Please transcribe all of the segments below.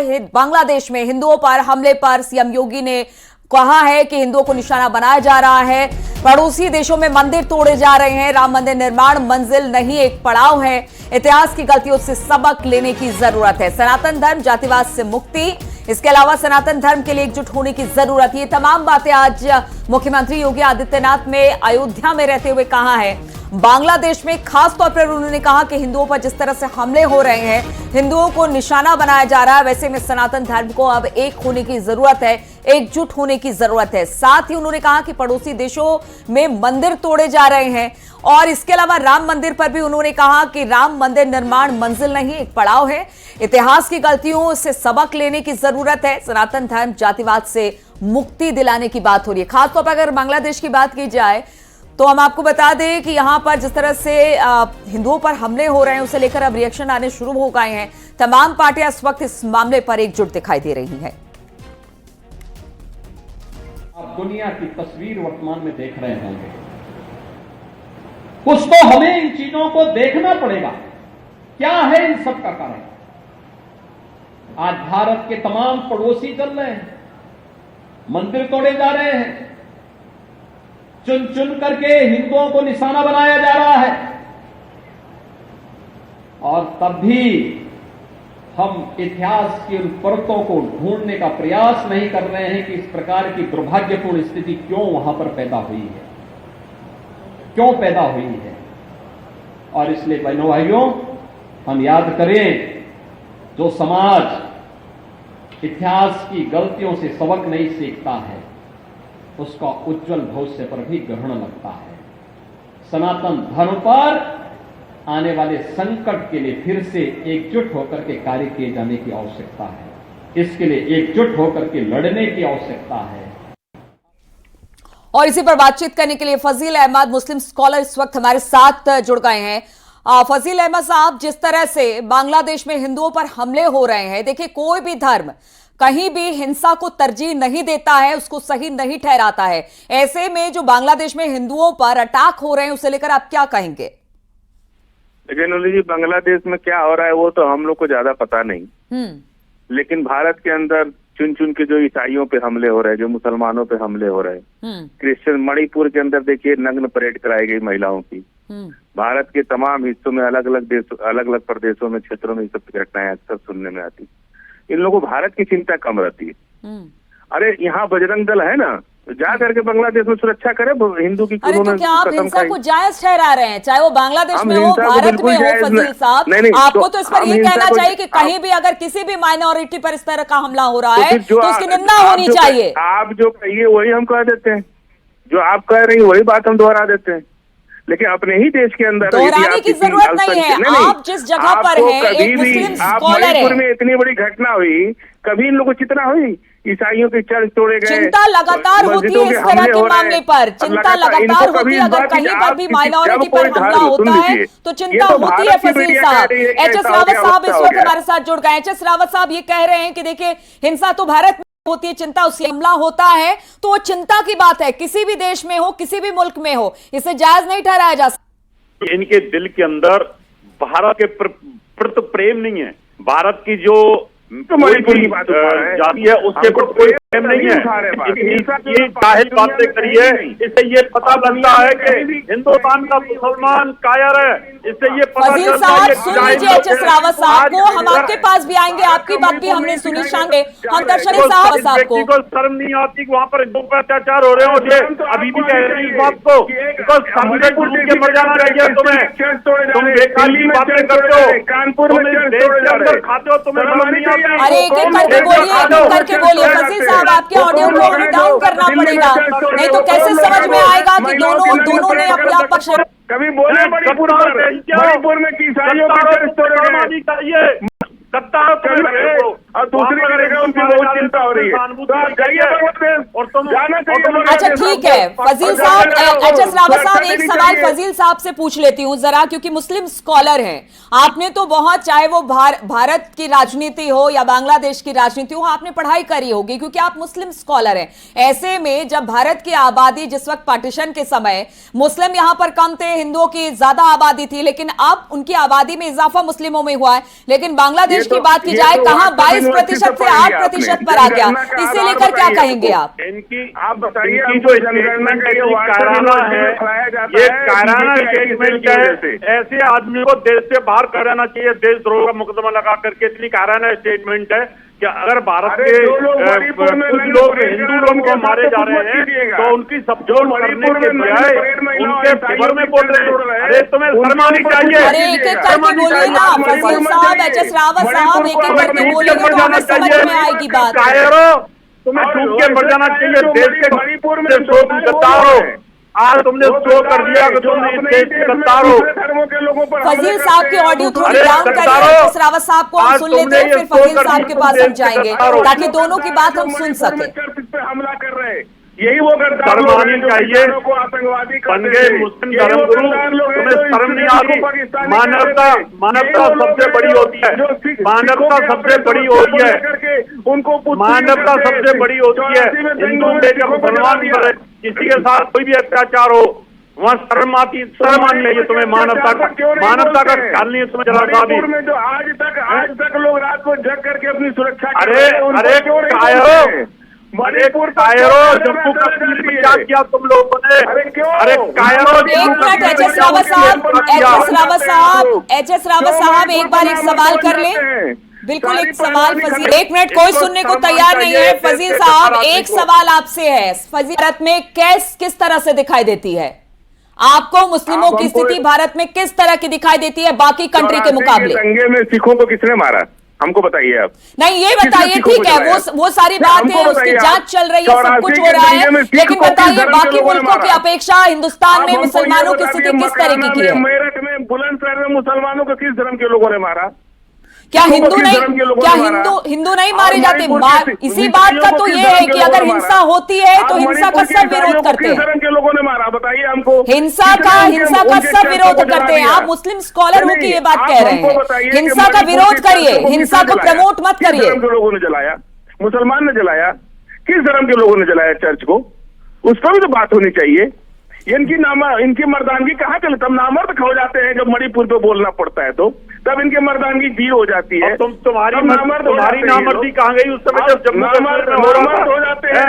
बांग्लादेश में हिंदुओं पर हमले पर सीएम योगी ने कहा है कि हिंदुओं को निशाना बनाया जा रहा है। पड़ोसी देशों में मंदिर तोड़े जा रहे हैं। राम मंदिर निर्माण मंजिल नहीं एक पड़ाव है। इतिहास की गलतियों से सबक लेने की जरूरत है। सनातन धर्म जातिवाद से मुक्ति, इसके अलावा सनातन धर्म के लिए एकजुट होने की जरूरत है। ये तमाम बातें आज मुख्यमंत्री योगी आदित्यनाथ ने अयोध्या में रहते हुए कहा है। बांग्लादेश में खास तौर पर उन्होंने कहा कि हिंदुओं पर जिस तरह से हमले हो रहे हैं, हिंदुओं को निशाना बनाया जा रहा है, वैसे में सनातन धर्म को अब एक होने की जरूरत है, एकजुट होने की जरूरत है। साथ ही उन्होंने कहा कि पड़ोसी देशों में मंदिर तोड़े जा रहे हैं और इसके अलावा राम मंदिर पर भी उन्होंने कहा कि राम मंदिर निर्माण मंजिल नहीं एक पड़ाव है। इतिहास की गलतियों से सबक लेने की जरूरत है। सनातन धर्म जातिवाद से मुक्ति दिलाने की बात हो रही है। खासतौर पर अगर बांग्लादेश की बात की जाए तो हम आपको बता दें कि यहां पर जिस तरह से हिंदुओं पर हमले हो रहे हैं, उसे लेकर अब रिएक्शन आने शुरू हो गए हैं। तमाम पार्टियां इस वक्त इस मामले पर एकजुट दिखाई दे रही हैं। आप दुनिया की तस्वीर वर्तमान में देख रहे होंगे। कुछ तो हमें इन चीजों को देखना पड़ेगा, क्या है इन सब का कारण। आज भारत के तमाम पड़ोसी चल रहे हैं, मंदिर तोड़े जा रहे हैं, चुन चुन करके हिंदुओं को निशाना बनाया जा रहा है, और तब भी हम इतिहास की उन परतों को ढूंढने का प्रयास नहीं कर रहे हैं कि इस प्रकार की दुर्भाग्यपूर्ण स्थिति क्यों वहां पर पैदा हुई है, क्यों पैदा हुई है। और इसलिए बहनों भाइयों, हम याद करें, जो समाज इतिहास की गलतियों से सबक नहीं सीखता है, उसका उज्जवल भविष्य पर भी ग्रहण लगता है। सनातन धर्म पर आने वाले संकट के लिए फिर से एकजुट होकर के कार्य किए जाने की आवश्यकता है। इसके लिए एकजुट होकर के लड़ने की आवश्यकता है। और इसी पर बातचीत करने के लिए फजील अहमद, मुस्लिम स्कॉलर, इस वक्त हमारे साथ जुड़ गए हैं। फजील अहमद साहब, जिस तरह से बांग्लादेश में हिंदुओं पर हमले हो रहे हैं, देखिए कोई भी धर्म कहीं भी हिंसा को तरजीह नहीं देता है, उसको सही नहीं ठहराता है। ऐसे में जो बांग्लादेश में हिंदुओं पर अटैक हो रहे हैं, उसे लेकर आप क्या कहेंगे? लेकिन जी, बांग्लादेश में क्या हो रहा है वो तो हम लोग को ज्यादा पता नहीं। लेकिन भारत के अंदर चुन चुन के जो ईसाइयों पे हमले हो रहे हैं, जो मुसलमानों पे हमले हो रहे हैं, क्रिश्चियन, मणिपुर के अंदर देखिए नग्न परेड कराई गई महिलाओं की। भारत के तमाम हिस्सों में, अलग अलग प्रदेशों में, क्षेत्रों में ये सब घटनाएं अक्सर सुनने में आती। इन लोगों को भारत की चिंता कम रहती है। अरे यहाँ बजरंग दल है ना, जा करके बांग्लादेश में सुरक्षा करे हिंदू की। अरे तो क्या आप हिंसा को जायज ठहरा रहे हैं, चाहे वो बांग्लादेश में हो, भारत में हो? फजील साहब, आपको तो इस पर ये कहना चाहिए कि कहीं भी अगर किसी भी माइनॉरिटी पर इस तरह का हमला हो रहा है तो उसकी निंदा होनी चाहिए। आप जो कहिए वही हम कह देते हैं, जो आप कह रही वही बात हम दोहरा देते हैं। लेकिन अपने ही देश के अंदर दोहराने की जरूरत नहीं है। आप जिस जगह पर हैं, एक मुस्लिम स्कॉलर है, में इतनी बड़ी घटना हुई, कभी इन लोगों को चिंता हुई? ईसाइयों के चर्च तोड़े गए, चिंता लगातार होती है इस तरह के मामले पर। चिंता लगातार होती है, अगर कहीं पर भी माइनॉरिटी पर हमला होता है तो चिंता होती है। फजील साहब, एचएस रावत साहब इस वक्त हमारे साथ जुड़ गए। एचएस रावत साहब ये कह रहे हैं कि देखिए हिंसा तो भारत में होती है, चिंता उससे हमला होता है तो वो चिंता की बात है, किसी भी देश में हो, किसी भी मुल्क में हो, इसे जायज नहीं ठहराया जा सकता। इनके दिल के अंदर भारत के प्रति प्रेम नहीं है। भारत की जो जाति है उसके प्रति कोई प्रेम नहीं है। ये जाहिल बातें करिए, इससे ये पता लगता है कि हिंदुस्तान का मुसलमान कायर है। इससे ये पता चलता है। सुन लीजिए एचएस रावत साहब को, हम आपके पास भी आएंगे, आपकी बात भी हमने सुनी। शांति, हम दर्शक साहब को शर्म नहीं आती वहाँ पर हिंदुओं पर अत्याचार हो रहे हो। अभी भी कह रही इस बात को, के मर जाना चाहिए तुम्हें। तुम बेकाली बातें करते हो, कानपुर में खाते हो, तुम्हें अरे एक एक करके बोलिए फजील साहब, आपके ऑडियो को हमें डाउन करना पड़ेगा, नहीं तो कैसे समझ में आएगा कि दोनों ने अपना पक्ष। कभी बोले मणिपुर में ईसाइयों का सत्ता और दूसरी जगह उनकी बहुत चिंता हो रही है, तो आप जाइए और तुम जाना चाहिए। अच्छा ठीक है फजील साहब, एचएस रावत साहब, एक सवाल फजील साहब से पूछ लेती हूँ जरा, क्योंकि मुस्लिम स्कॉलर हैं आपने, तो बहुत, चाहे वो भारत की राजनीति हो या बांग्लादेश की राजनीति हो, आपने पढ़ाई करी होगी क्योंकि आप मुस्लिम स्कॉलर हैं। ऐसे में जब भारत की आबादी, जिस वक्त पार्टीशन के समय मुस्लिम यहाँ पर कम थे, हिंदुओं की ज्यादा आबादी थी, लेकिन अब उनकी आबादी में इजाफा मुस्लिमों में हुआ है, लेकिन बांग्लादेश परसेंटेज की बात की जाए, कहां 22% से 8% पर आ गया, इसे लेकर क्या कहेंगे आप? इनकी आप बताइए, जो जनगणना का ये कायराना है, ये कायराना स्टेटमेंट है। ऐसे आदमी को देश से बाहर कराना चाहिए, देशद्रोह का मुकदमा लगा करके। इतनी कायराना स्टेटमेंट है कि अगर भारत के कुछ लोग हिंदू लोग को मारे जा रहे हैं तो उनकी सपोर्ट करने के बजाय उनके फेवर में बोल रहे हैं। अरे तुम्हें शर्म आनी चाहिए। अरे एक एक करके बोलिए ना, फजील साहब, एचएस रावत साहब, एक एक करके बोलेंगे तो हमें समझ में आएगी बात। कायरो, तुम्हें डूब के मर जाना चाहिए। देश के मणिपुर में गद्दार हो, आज तुमने शो कर दिया कि तुम इस देश के गद्दार हो। फजील साहब की ऑडियो थोड़ी डाउन करिए, एचएस रावत साहब को हम सुन लेते हैं, फिर फजील साहब के पास हम जाएंगे ताकि दोनों की बात हम सुन सके। हमला कर रहे हैं, यही वो गद्दार शर्म आनी चाहिए। बन गए मुस्लिम धर्मगुरु, तुम्हें शर्म नहीं आती। मानवता सबसे बड़ी होती है, मानवता सबसे बड़ी होती है, मानवता सबसे बड़ी होती है। हिंदू जब मुसलमान करे, किसी के साथ कोई भी अत्याचार हो, वहाँ शर्म आनी चाहिए तुम्हें। मानवता का ख्याल नहीं है तुम्हें जरा सा भी। जो आज तक लोग रात को जग करके अपनी सुरक्षा, अरे कायरो, मणिपुर कायरो, जम्मू कश्मीर में क्या किया तुम लोगों ने? अरे कायरो, एक मिनट एचएस रावत साहब, एक बार एक सवाल कर ले। बिल्कुल एक सवाल फजील, एक मिनट, कोई सुनने को तैयार नहीं है। फजील साहब, एक सवाल आपसे है, फजील भारत में किस तरह से दिखाई देती है आपको? मुस्लिमों की स्थिति भारत में किस तरह की दिखाई देती है बाकी कंट्री के मुकाबले? दंगे में सिखों को किसने मारा, हमको बताइए आप। नहीं, ये बताइए, ठीक है, वो सारी बात है, उसकी जांच चल रही है, सब कुछ हो रहा है, लेकिन बताइए बाकी मुल्कों की अपेक्षा हिंदुस्तान में मुसलमानों की स्थिति किस तरीके की है? मेरठ में, बुलंदशहर में मुसलमानों को किस धर्म के लोगों ने मारा? क्या हिंदू नहीं मारे जाते? इसी बात का तो ये है कि अगर हिंसा होती है तो हिंसा का सब विरोध करते हैं। धर्म के लोगों ने मारा, बताइए हमको। हिंसा का सब विरोध करते हैं। आप मुस्लिम स्कॉलर हो कि ये बात कह रहे हैं? हिंसा का विरोध करिए, हिंसा को प्रमोट मत करिए। धर्म के लोगों ने जलाया, मुसलमान ने जलाया, किस धर्म के लोगों ने जलाया चर्च को? उस पर भी तो बात होनी चाहिए। इनकी मर्दानगी कहाँ चले? तब नामर्द हो जाते हैं जब मणिपुर पे बोलना पड़ता है, तो तब इनकी मर्दानगी जीरो हो जाती है। तुम्हारी नामर्दी कहाँ गई उस समय जब जम्मू कश्मीर में हो जाते हैं?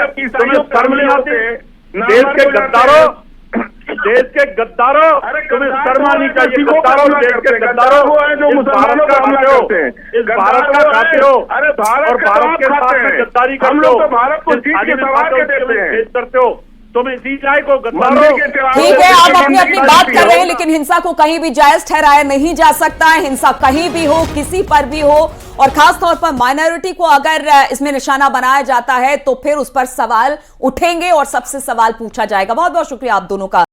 शर्म नहीं आते? देश के गद्दारों, तुम्हें शर्म आनी चाहिए। गद्दारों, देश के गद्दारों, जो मुसलमानों का हमला करते हैं, इस भारत का खाते हो। अरे भारत के साथ में गद्दारी करते हो, भारत को जीत के सवार के देते हो तुम। इसी जाए को गद्दारों। ठीक है, आप अपनी बात कर रहे हैं, लेकिन हिंसा को कहीं भी जायज ठहराया नहीं जा सकता है। हिंसा कहीं भी हो, किसी पर भी हो, और खास तौर पर माइनॉरिटी को अगर इसमें निशाना बनाया जाता है तो फिर उस पर सवाल उठेंगे और सबसे सवाल पूछा जाएगा। बहुत बहुत शुक्रिया आप दोनों का।